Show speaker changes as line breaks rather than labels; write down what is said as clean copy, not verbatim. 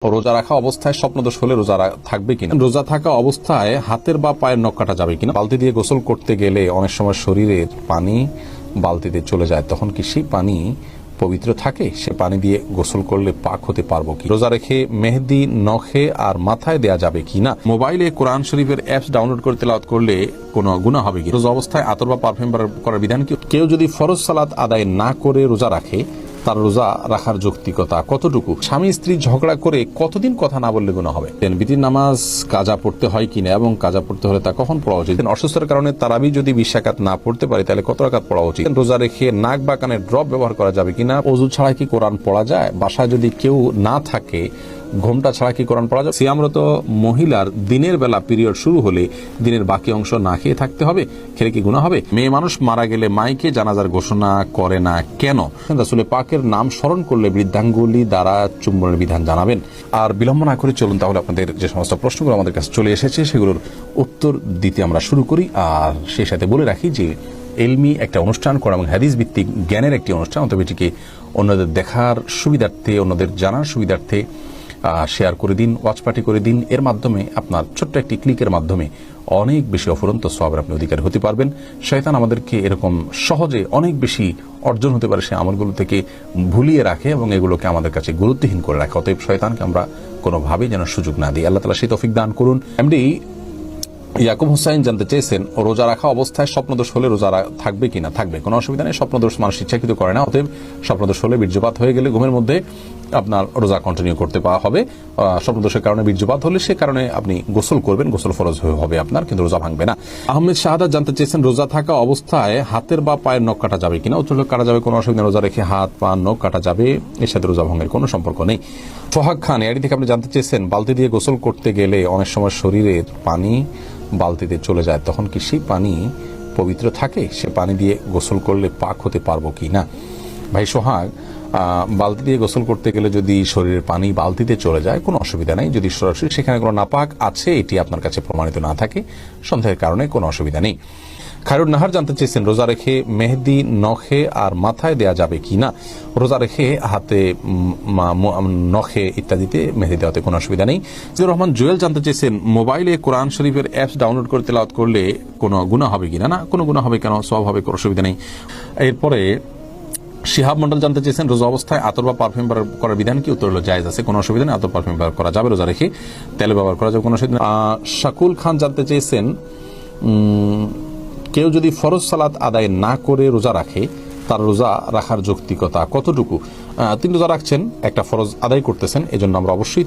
রোজা রাখা অবস্থায় স্বপ্নদোষ হলে রোজা থাকবে কিনা, রোজা থাকা অবস্থায় হাতের বা পায়ের নখ কাটা যাবে কিনা, বালতি দিয়ে গোসল করতে গেলে অনেক সময় শরীরের পানি বালতিতে চলে যায়, তখন কি সেই পানি পবিত্র থাকে? সে পানি দিয়ে গোসল করলে পাক হতে পারবো কি? রোজা রেখে মেহেদি নখে আর মাথায় দেয়া যাবে কিনা? মোবাইলে কোরআন শরীফের অ্যাপস ডাউনলোড করে তেলাওয়াত করলে কোনো গুনাহ হবে কি? রোজা অবস্থায় আতর বা পারফিউম করার বিধান কি? কেউ যদি ফরজ সালাত আদায় না করে রোজা রাখে, তার রোজা রাখার যৌক্তিকতা কতটুকু? স্বামী স্ত্রী ঝগড়া করে কতদিন কথা না বললে গুনাহ হবে? বিতির নামাজ কাজা পড়তে হয় কিনা এবং কাজা পড়তে হলে তা কখন পড়া উচিত? অসুস্থতার কারণে তারাবি যদি 20 রাকাত না পড়তে পারে তাহলে কত রাকাত পড়া উচিত? রোজা রেখে নাক বা কানের ড্রপ ব্যবহার করা যাবে কিনা? ওযু ছাড়া কি কোরআন পড়া যায়? বাসায় যদি কেউ না থাকে, ঘোমটা ছাড়া কি কোরআন পড়া যায়? সিয়ামরত মহিলার দিনের বেলা পিরিয়ড শুরু হলে দিনের বাকি অংশ না খেয়ে থাকতে হবে, খেলে কি গুনাহ হবে? মেয়ে মানুষ মারা গেলে মাইকে জানাজার ঘোষণা করে না কেন? রাসূল পাকের নাম স্মরণ করলে বৃদ্ধাঙ্গুলি দ্বারা চুম্বনের বিধান জানাবেন। আর বিলম্ব না করে চলুন তাহলে আপনাদের যে সমস্ত প্রশ্নগুলো আমাদের কাছে চলে এসেছে সেগুলোর উত্তর দিতে আমরা শুরু করি। আর সেই সাথে বলে রাখি যে এলমি একটা অনুষ্ঠান করা এবং হাদিস ভিত্তিক জ্ঞানের একটি অনুষ্ঠান, অতএব এটিকে অন্যদের দেখার সুবিধার্থে, অন্যদের জানার সুবিধার্থে শেয়ার করে দিন, ওয়াচ পার্টি করে দিন। এর মাধ্যমে আপনার ছোট্ট একটি ক্লিকের মাধ্যমে অনেক বেশি অফুরন্ত সওয়াবের আপনি অধিকারী হতে পারবেন। শয়তান আমাদেরকে এরকম সহজে অনেক বেশি অর্জন হতে পারে সে আমলগুলো থেকে ভুলিয়ে রাখে এবং এগুলোকে আমাদের কাছে গুরুত্বহীন করে রাখে। অতএব শয়তানকে আমরা কোনোভাবেই যেন সুযোগ না দিই। আল্লাহ তাআলা সেই তৌফিক দান করুন। এমডি ইয়াকুব হোসাইন জানতে চেয়েছেন, রোজা রাখা অবস্থায় স্বপ্নদোষ হলে রোজা থাকবে কিনা? থাকবে, কোনো অসুবিধা নেই। স্বপ্নদোষ মানুষ ইচ্ছাকৃত করে না, অতএব স্বপ্নদোষ হলে বীর্যপাত হয়ে গেলে ঘুমের মধ্যে আপনার রোজা কন্টিনিউ করতে পাওয়া হবে। স্বপ্নদোষের কারণে বীর্যপাত হলে সে কারণে আপনি গোসল করবেন, গোসল ফরজ হবে আপনার, কিন্তু রোজা ভাঙবে না। আহমেদ শাহাদাত জানতে চেয়েছেন, রোজা থাকা অবস্থায় হাতের বা পায়ের নখ কাটা যাবে কিনা? উত্তর কাটা যাবে, কোনো অসুবিধা। রোজা রেখে হাত পা নখ কাটা যাবে, এর সাথে রোজা ভাঙের কোনো সম্পর্ক নেই। সোহাগ খান এডি থেকে আপনি জানতে চেয়েছেন, বালতি দিয়ে গোসল করতে গেলে অনেক সময় শরীরের পানি বালতিতে চলে যায়, তখন কি সেই পানি পবিত্র থাকে? সে পানি দিয়ে গোসল করলে পাক হতে পারবো কি না? ভাই সোহাগ, বালতি দিয়ে গোসল করতে গেলে যদি শরীরের পানি বালতিতে চলে যায় কোনো অসুবিধা নেই। যদি সরাসরি সেখানে কোনো নাপাক আছে এটি আপনার কাছে প্রমাণিত না থাকে, সন্দেহের কারণে কোনো অসুবিধা নেই। খায়রুন নাহার জানতে চেয়েছেন, রোজা রেখে মেহেদি নখে আর মাথায় দেয়া যাবে কিনা? রোজা রেখে হাতে, নখে ইত্যাদিতে মেহেদি দেওয়াতে কোনো অসুবিধা নেই। জিয়াউর রহমান জুয়েল জানতে চেয়েছেন, মোবাইলে কোরআন শরীফের অ্যাপস ডাউনলোড করে তেলাওয়াত করলে কোনো গুনাহ হবে কিনা? না, কোনো গুনাহ হবে কেন, সওয়াব হবে, কোনো অসুবিধা নেই। এরপরে শিহাব মন্ডল জানতে চেয়েছেন, রোজা অবস্থায় আতর বা পারফিউম করার বিধান কি? উত্তর হলো জায়েজ আছে, কোনো অসুবিধা নেই। আতর পারফিউম ব্যবহার করা যাবে, রোজা রেখে তেল ব্যবহার করা যাবে, কোনো অসুবিধা নেই। শাকুল খান জানতে চেয়েছেন, কেউ যদি ফরজ সালাত আদায় না করে রোজা রাখে, তার রোজা রাখার যৌক্তিকতা কতটুকু? তিনি রোজা রাখছেন, একটা ফরজ আদায় করতেছেন, এজন্য আমরা অবশ্যই